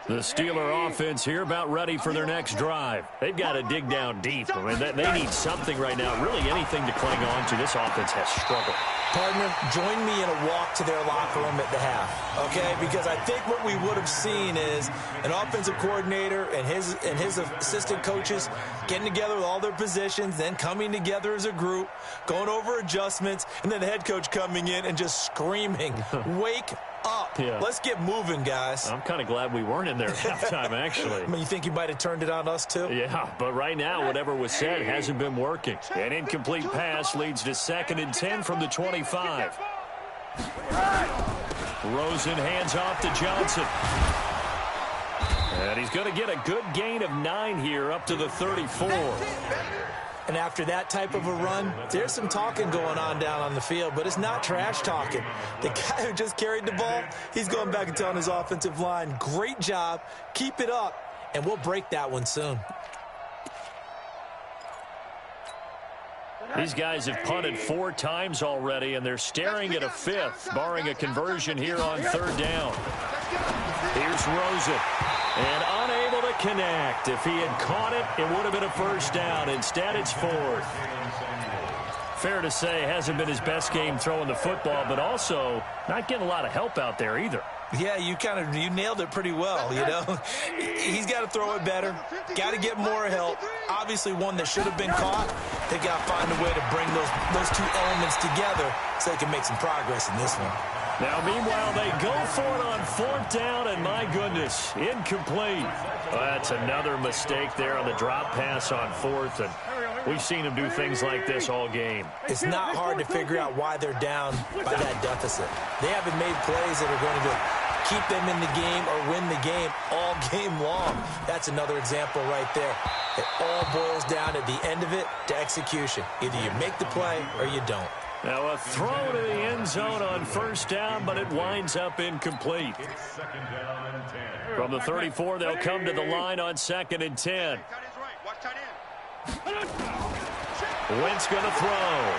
Speaker 2: The Steeler offense here about ready for their next drive. They've got to dig down deep. I mean, they need something right now, really anything to cling on to. This offense has struggled.
Speaker 1: Partner, join me in a walk to their locker room at the half, okay? Because I think what we would have seen is an offensive coordinator and his assistant coaches getting together with all their positions, then coming together as a group, going over adjustments, and then the head coach coming in and just screaming, wake up.
Speaker 2: Yeah.
Speaker 1: Let's get moving, guys.
Speaker 2: I'm kind of glad we weren't in there at halftime, actually.
Speaker 1: I mean, you think you might have turned it on us, too?
Speaker 2: Yeah, but right now, whatever was said hasn't been working. An incomplete pass leads to 2nd and 10 from the 25. Rosen hands off to Johnson. And he's going to get a good gain of 9 here up to the 34.
Speaker 1: And after that type of a run, there's some talking going on down on the field, but it's not trash talking. The guy who just carried the ball, he's going back and telling his offensive line, great job, keep it up, and we'll break that one soon.
Speaker 2: These guys have punted 4 times already, and they're staring at a 5th, barring a conversion here on 3rd down. Here's Rosen, and unable to connect. If he had caught it, it would have been a 1st down. Instead, it's 4th. Fair to say, hasn't been his best game throwing the football, but also not getting a lot of help out there either.
Speaker 1: Yeah, you nailed it pretty well, you know. He's got to throw it better, got to get more help. Obviously, one that should have been caught. They got to find a way to bring those two elements together so they can make some progress in this one.
Speaker 2: Now, meanwhile, they go for it on 4th down, and my goodness, incomplete. Well, that's another mistake there on the drop pass on 4th, and we've seen them do things like this all game.
Speaker 1: It's not hard to figure out why they're down by that deficit. They haven't made plays that are going to keep them in the game or win the game all game long. That's another example right there. It all boils down at the end of it to execution. Either you make the play or you don't.
Speaker 2: Now a throw to the end zone on 1st down, but it winds up incomplete.
Speaker 5: It's 2nd down and 10.
Speaker 2: From the 34, they'll come to the line on 2nd and 10.
Speaker 3: Tight end's right. Watch tight end.
Speaker 2: Wentz going to throw.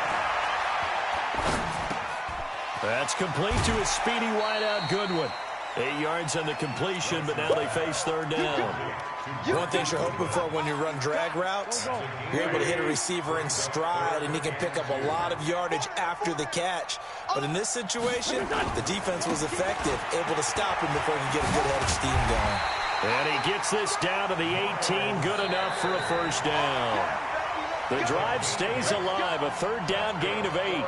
Speaker 2: That's complete to his speedy wideout Goodwin. 8 yards on the completion, but now they face 3rd down.
Speaker 1: One thing you're hoping for when you run drag routes, you're able to hit a receiver in stride, and he can pick up a lot of yardage after the catch. But in this situation, the defense was effective, able to stop him before he could get a good head of steam going.
Speaker 2: And he gets this down to the 18, good enough for a 1st down. The drive stays alive, a 3rd down gain of 8.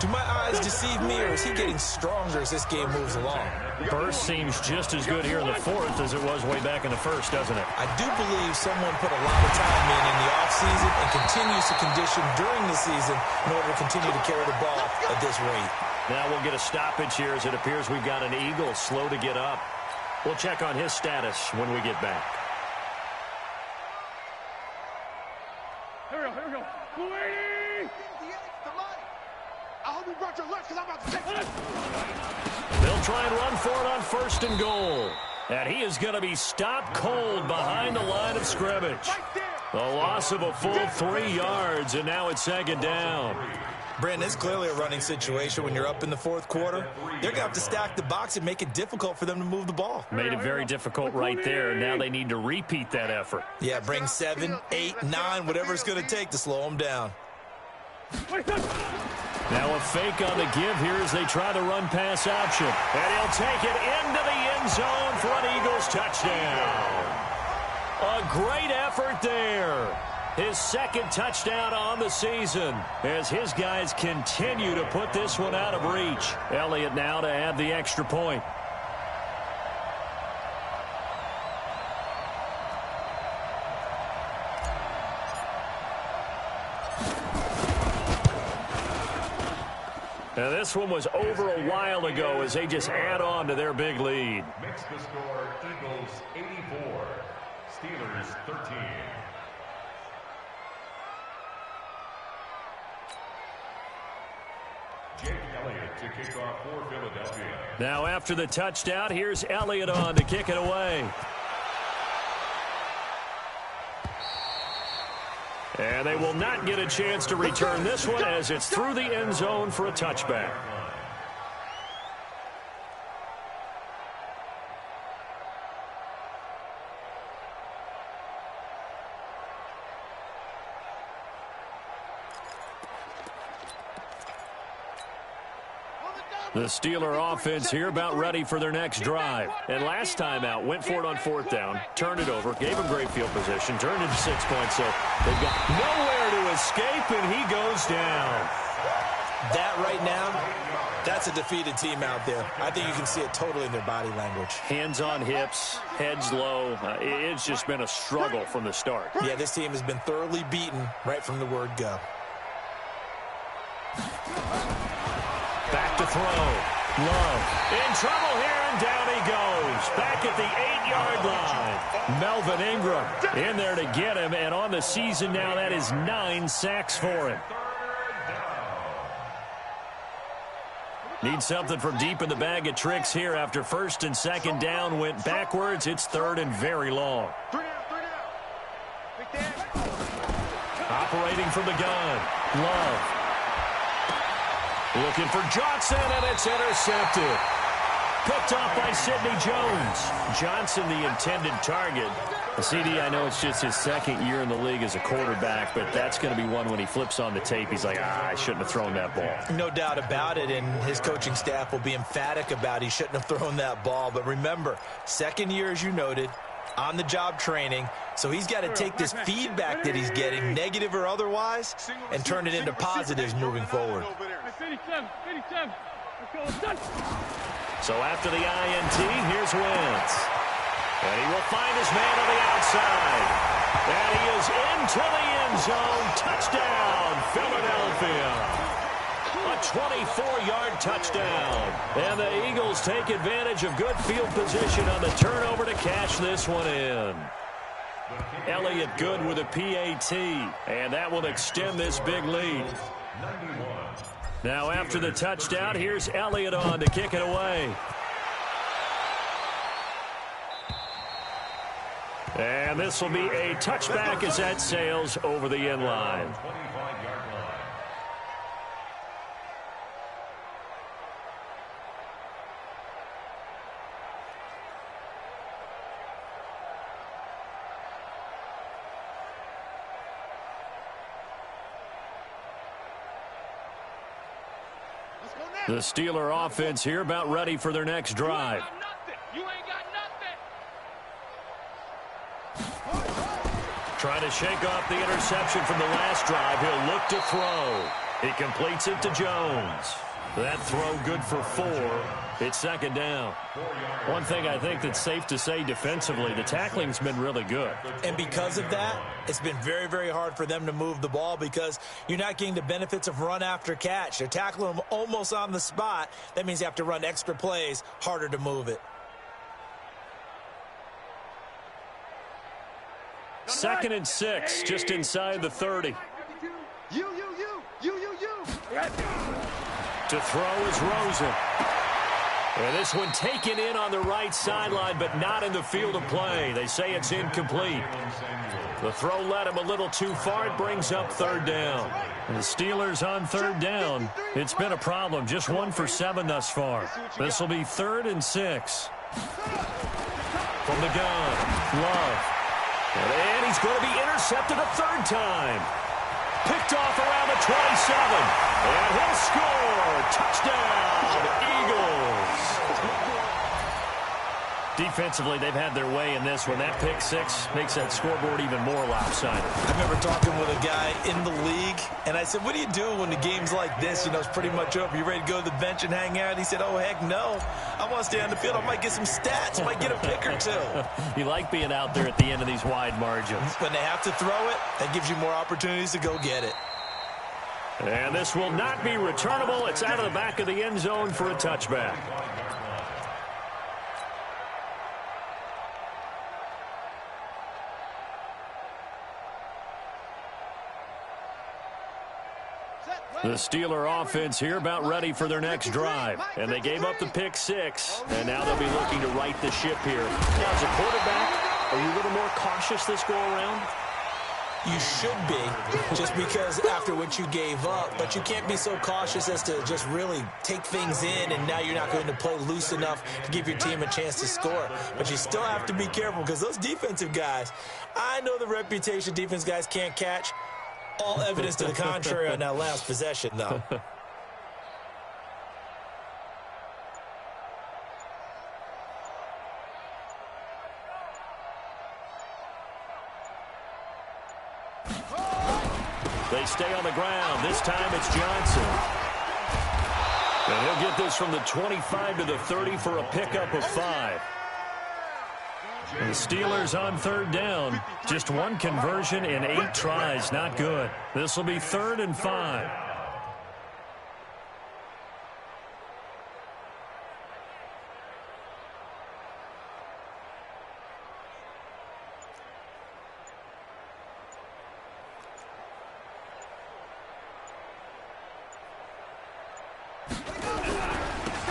Speaker 1: Do my eyes deceive me, or is he getting stronger as this game moves along?
Speaker 2: Burst seems just as good here in the fourth as it was way back in the first, doesn't it?
Speaker 1: I do believe someone put a lot of time in the offseason and continues to condition during the season in order to continue to carry the ball at this rate.
Speaker 2: Now we'll get a stoppage here as it appears we've got an Eagle slow to get up. We'll check on his status when we get back.
Speaker 4: Here we go. Wait!
Speaker 3: I hope you brought your lunch because I'm about to take it.
Speaker 2: They'll try and run for it on 1st and goal. And he is going to be stopped cold behind the line of scrimmage. A loss of a full 3 yards, and now it's 2nd down.
Speaker 1: Brandon, it's clearly a running situation when you're up in the fourth quarter. They're going to have to stack the box and make it difficult for them to move the ball.
Speaker 2: Made it very difficult right there. Now they need to repeat that effort.
Speaker 1: Yeah, bring 7, 8, 9, whatever it's going to take to slow them down.
Speaker 2: Now a fake on the give here as they try the run-pass option. And he'll take it into the end zone for an Eagles touchdown. A great effort there. His 2nd touchdown on the season as his guys continue to put this one out of reach. Elliott now to add the extra point. Now this one was over a while ago as they just add on to their big lead.
Speaker 5: Makes the score Eagles 84, Steelers 13. Jake Elliott to kick off for Philadelphia.
Speaker 2: Now after the touchdown, here's Elliott on to kick it away. And they will not get a chance to return this one as it's through the end zone for a touchback. The Steeler offense here about ready for their next drive. And last time out, went for it on 4th down, turned it over, gave him great field position, turned into 6 points. So they've got nowhere to escape, and he goes down.
Speaker 1: That right now, that's a defeated team out there. I think you can see it totally in their body language.
Speaker 2: Hands on hips, heads low. It's just been a struggle from the start.
Speaker 1: Yeah, this team has been thoroughly beaten right from the word go.
Speaker 2: Back to throw. Love in trouble here, and down he goes. Back at the 8-yard line. Melvin Ingram in there to get him, and on the season now, that is 9 sacks for him. Need something from deep in the bag of tricks here after 1st and 2nd down went backwards. It's 3rd and very long. Operating from the gun. Love. Looking for Johnson, and it's intercepted. Picked off by Sidney Jones. Johnson, the intended target. CD, I know it's just his 2nd year in the league as a quarterback, but that's going to be one when he flips on the tape. He's like, I shouldn't have thrown that ball.
Speaker 1: No doubt about it, and his coaching staff will be emphatic about he shouldn't have thrown that ball. But remember, 2nd year, as you noted, on-the-job training. So he's got to take this feedback that he's getting, negative or otherwise, and turn it into positives moving forward.
Speaker 4: 57. Let's go.
Speaker 2: So after the INT, here's Wentz. And he will find his man on the outside. And he is into the end zone. Touchdown, Philadelphia. A 24-yard touchdown. And the Eagles take advantage of good field position on the turnover to cash this one in. Elliott good with a PAT. And that will extend this big lead. Now after the touchdown, here's Elliott on to kick it away. And this will be a touchback as that sails over the end line. The Steeler offense here about ready for their next drive.
Speaker 4: You ain't got nothing.
Speaker 2: Trying to shake off the interception from the last drive. He'll look to throw. He completes it to Jones. That throw good for 4. It's second down. One thing I think that's safe to say defensively, the tackling's been really good.
Speaker 1: And because of that, it's been very, very hard for them to move the ball because you're not getting the benefits of run after catch. They're tackling them almost on the spot. That means you have to run extra plays, harder to move it.
Speaker 2: Second and 6, just inside the 30.
Speaker 3: You.
Speaker 2: To throw is Rosen. And this one taken in on the right sideline, but not in the field of play. They say it's incomplete. The throw led him a little too far. It brings up third down. And the Steelers on third down. It's been a problem. Just 1 for 7 thus far. This will be 3rd and 6. From the gun, Love. And he's going to be intercepted a third time. Picked off around the 27. And he'll score. Touchdown, Eagles. Defensively, they've had their way in this one. That pick 6 makes that scoreboard even more lopsided.
Speaker 1: I remember talking with a guy in the league, and I said, what do you do when the game's like this? You know, it's pretty much over. You ready to go to the bench and hang out? He said, oh, heck no. I want to stay on the field. I might get some stats. I might get a pick or 2.
Speaker 2: You like being out there at the end of these wide margins.
Speaker 1: When they have to throw it, that gives you more opportunities to go get it.
Speaker 2: And this will not be returnable. It's out of the back of the end zone for a touchback. The Steeler offense here about ready for their next drive. And they gave up the pick 6. And now they'll be looking to right the ship here. Now, as a quarterback, are you a little more cautious this go-around?
Speaker 1: You should be, just because after what you gave up. But you can't be so cautious as to just really take things in, and now you're not going to play loose enough to give your team a chance to score. But you still have to be careful because those defensive guys, I know the reputation defense guys can't catch. All evidence to the contrary on that last possession, though.
Speaker 2: They stay on the ground. This time it's Johnson. And he'll get this from the 25 to the 30 for a pickup of 5. And the Steelers on third down. Just 1 conversion in 8 tries. Not good. This will be 3rd and 5.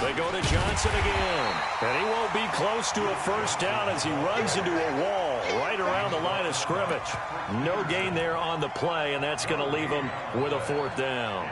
Speaker 2: They go to Johnson again. And he won't be close to a first down as he runs into a wall right around the line of scrimmage. No gain there on the play, and that's going to leave him with a 4th down.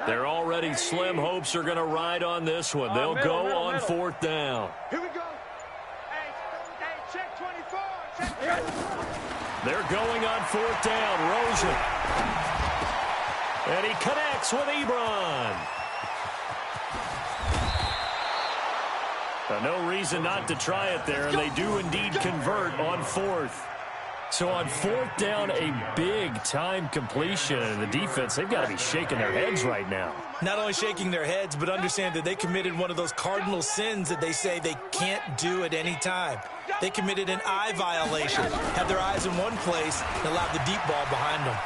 Speaker 2: Their already slim hopes are going to ride on this one. They'll go on 4th down.
Speaker 3: Here we go. Hey, check 24. Check.
Speaker 2: They're going on 4th down. Rosen. And he connects with Ebron. No reason not to try it there, and they do indeed convert on 4th. So on 4th down, a big-time completion. And the defense, they've got to be shaking their heads right now.
Speaker 1: Not only shaking their heads, but understand that they committed one of those cardinal sins that they say they can't do at any time. They committed an eye violation, had their eyes in one place, and allowed the deep ball behind them.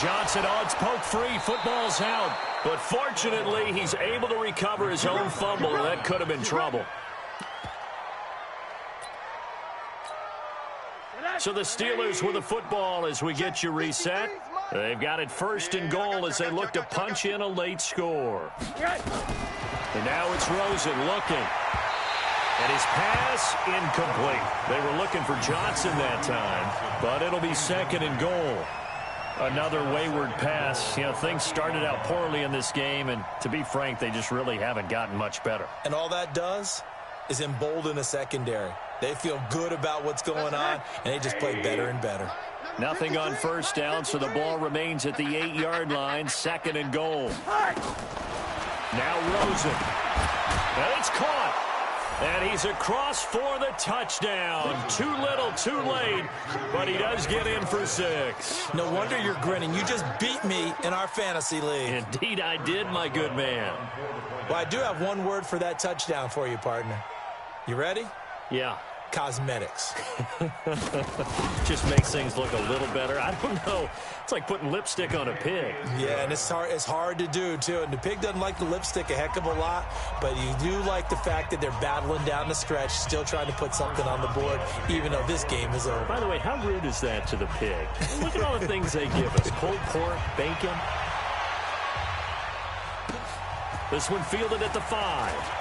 Speaker 2: Johnson, it's poke free. Football's out. But fortunately, he's able to recover his own fumble, or that could have been trouble. So the Steelers with the football as we get you reset. They've got it 1st and goal as they look to punch in a late score. And now it's Rosen looking. And his pass incomplete. They were looking for Johnson that time, but it'll be 2nd and goal. Another wayward pass. You know, things started out poorly in this game, and to be frank, they just really haven't gotten much better.
Speaker 1: And all that does, is embolden the secondary. They feel good about what's going on, and they just play better and better.
Speaker 2: Nothing on first down, so the ball remains at the 8-yard line, 2nd and goal. Now Rosen. And it's caught. And he's across for the touchdown. Too little, too late, but he does get in for 6.
Speaker 1: No wonder you're grinning. You just beat me in our fantasy league.
Speaker 2: Indeed I did, my good man.
Speaker 1: Well, I do have one word for that touchdown for you, partner. You ready?
Speaker 2: Yeah.
Speaker 1: Cosmetics.
Speaker 2: Just makes things look a little better. I don't know. It's like putting lipstick on a pig.
Speaker 1: Yeah, and it's hard to do, too. And the pig doesn't like the lipstick a heck of a lot, but you do like the fact that they're battling down the stretch, still trying to put something on the board, even though this game is over.
Speaker 2: By the way, how rude is that to the pig? Look at all the things they give us. Pulled pork, bacon. This one fielded at the 5.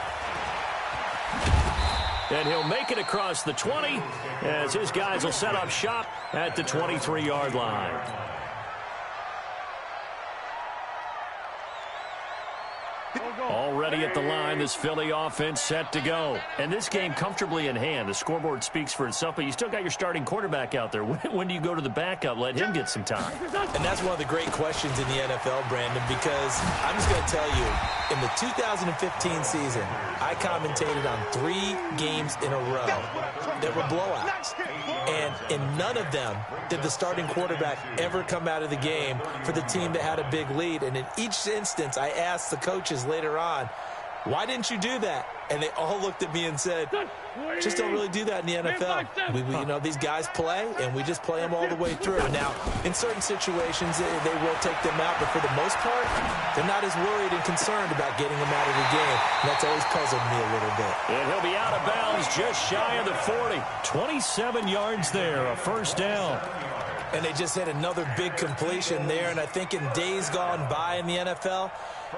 Speaker 2: And he'll make it across the 20 as his guys will set up shop at the 23-yard line. Already at the line, this Philly offense set to go. And this game comfortably in hand. The scoreboard speaks for itself, but you still got your starting quarterback out there. When do you go to the backup? Let him get some time.
Speaker 1: And that's one of the great questions in the NFL, Brandon, because I'm just going to tell you, in the 2015 season, I commentated on 3 games in a row that were blowouts. And in none of them did the starting quarterback ever come out of the game for the team that had a big lead. And in each instance, I asked the coaches later on, why didn't you do that? And they all looked at me and said, just don't really do that in the NFL. You know, these guys play, and we just play them all the way through. Now, in certain situations, they will take them out, but for the most part, they're not as worried and concerned about getting them out of the game. And that's always puzzled me a little bit.
Speaker 2: And he'll be out of bounds just shy of the 40. 27 yards there, a first down.
Speaker 1: And they just hit another big completion there, and I think in days gone by in the NFL,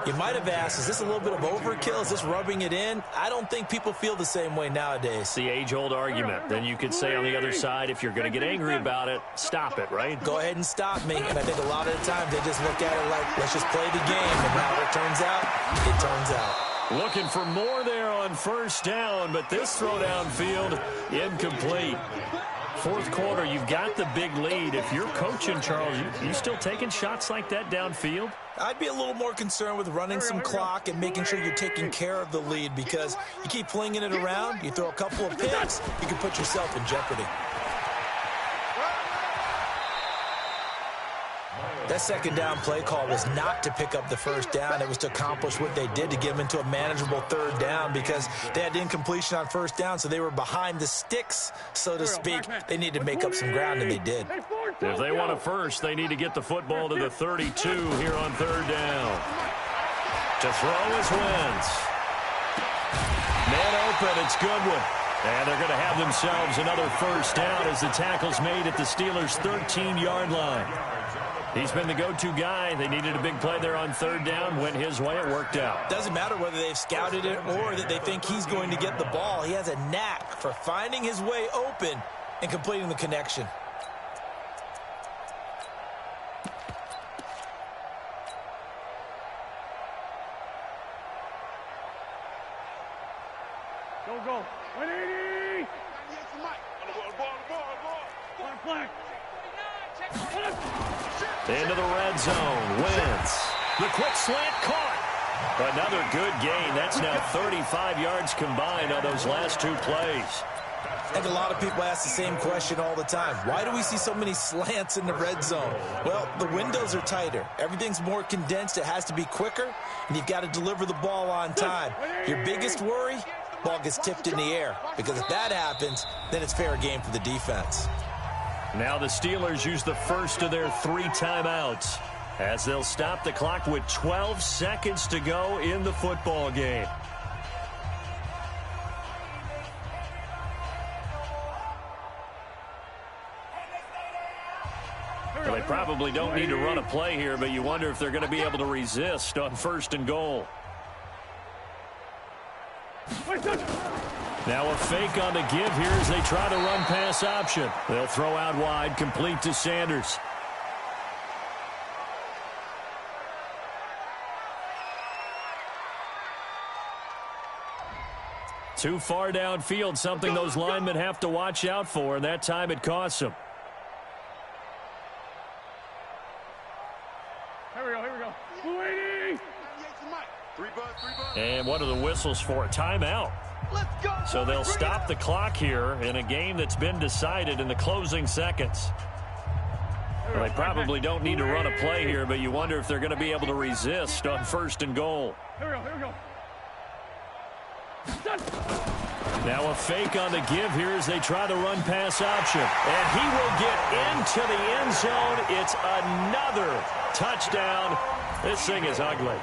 Speaker 1: you might have asked, is this a little bit of overkill? Is this rubbing it in? I don't think people feel the same way nowadays.
Speaker 2: It's the age-old argument. Then you could say on the other side, if you're going to get angry about it, stop it, right?
Speaker 1: Go ahead and stop me. And I think a lot of the times they just look at it like, let's just play the game. And how it turns out, it turns out.
Speaker 2: Looking for more there on first down, but this throw downfield, incomplete. Fourth quarter, you've got the big lead. If you're coaching, Charles, you still taking shots like that downfield?
Speaker 1: I'd be a little more concerned with running some clock and making sure you're taking care of the lead, because you keep flinging it around, you throw a couple of picks, you can put yourself in jeopardy. That second down play call was not to pick up the first down. It was to accomplish what they did, to get them into a manageable third down, because they had incompletion on first down, so they were behind the sticks, so to speak. They needed to make up some ground, and they did.
Speaker 2: If they want a first, they need to get the football to the 32 here on third down. To throw is Wentz. Man open, it's Goodwin. And they're going to have themselves another first down as the tackle's made at the Steelers' 13-yard line. He's been the go-to guy. They needed a big play there on third down. Went his way. It worked out.
Speaker 1: Doesn't matter whether they've scouted it or that they think he's going to get the ball. He has a knack for finding his way open and completing the connection.
Speaker 4: Go. 180. Flag.
Speaker 2: Into the red zone. Wentz. The quick slant caught. Another good gain. That's now 35 yards combined on those last 2 plays.
Speaker 1: I think a lot of people ask the same question all the time. Why do we see so many slants in the red zone? Well, the windows are tighter. Everything's more condensed. It has to be quicker, and you've got to deliver the ball on time. Your biggest worry? Ball gets tipped in the air, because if that happens, then it's fair game for the defense.
Speaker 2: Now the Steelers use the first of their 3 timeouts as they'll stop the clock with 12 seconds to go in the football game. Well, they probably don't need to run a play here, but you wonder if they're going to be able to resist on first and goal. Now a fake on the give here as they try to run pass option. They'll throw out wide, complete to Sanders. Too far downfield, something those linemen have to watch out for, and that time it costs them.
Speaker 4: Here we go, here we go. 280!
Speaker 2: And what are the whistles for? A timeout.
Speaker 3: Let's go.
Speaker 2: So they'll stop the clock here in a game that's been decided in the closing seconds. Well, they probably don't need to run a play here, but you wonder if they're going to be able to resist on 1st and goal.
Speaker 4: Here we go, here we go.
Speaker 2: Now a fake on the give here as they try the run pass option. And he will get into the end zone. It's another touchdown. This thing is ugly.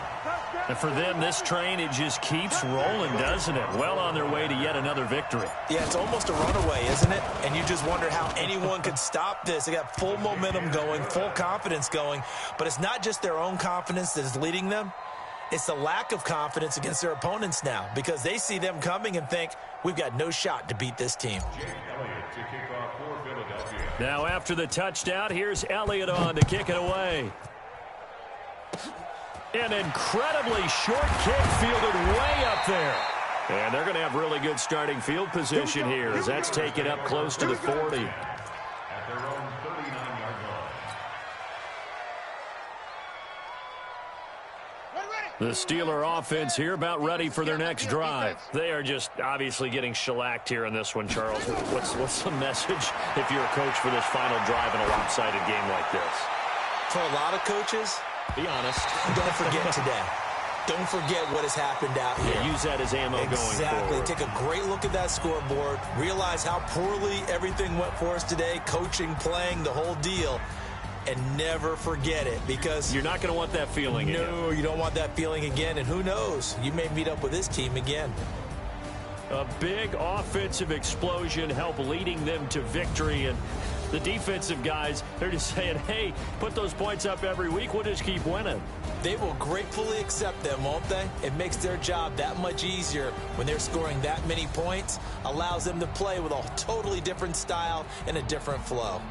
Speaker 2: And for them, this train, it just keeps rolling, doesn't it? Well on their way to yet another victory.
Speaker 1: Yeah, it's almost a runaway, isn't it? And you just wonder how anyone could stop this. They got full momentum going, full confidence going. But it's not just their own confidence that is leading them. It's the lack of confidence against their opponents now because they see them coming and think, we've got no shot to beat this team.
Speaker 2: Now after the touchdown, here's Elliott on to kick it away. An incredibly short kick fielded way up there. And they're going to have really good starting field position here as that's taken up close to the 40.
Speaker 5: At their own 39-yard line.
Speaker 2: The Steeler offense here about ready for their next drive. They are just obviously getting shellacked here in this one, Charles. What's the message if you're a coach for this final drive in a lopsided game like this?
Speaker 1: For a lot of coaches,
Speaker 2: be honest.
Speaker 1: Don't forget today. Don't forget what has happened out here.
Speaker 2: Yeah, use that as ammo going forward.
Speaker 1: Exactly. Take a great look at that scoreboard. Realize how poorly everything went for us today. Coaching, playing, the whole deal. And never forget it because
Speaker 2: you're not going to want that feeling again.
Speaker 1: No, you don't want that feeling again. And who knows? You may meet up with this team again.
Speaker 2: A big offensive explosion helped leading them to victory. And the defensive guys, they're just saying, hey, put those points up every week. We'll just keep winning.
Speaker 1: They will gratefully accept them, won't they? It makes their job that much easier when they're scoring that many points. Allows them to play with a totally different style and a different flow.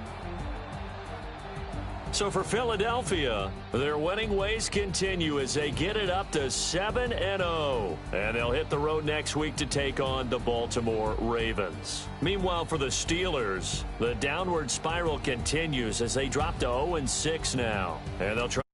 Speaker 2: So for Philadelphia, their winning ways continue as they get it up to 7-0. And they'll hit the road next week to take on the Baltimore Ravens. Meanwhile, for the Steelers, the downward spiral continues as they drop to 0-6 now. And they'll try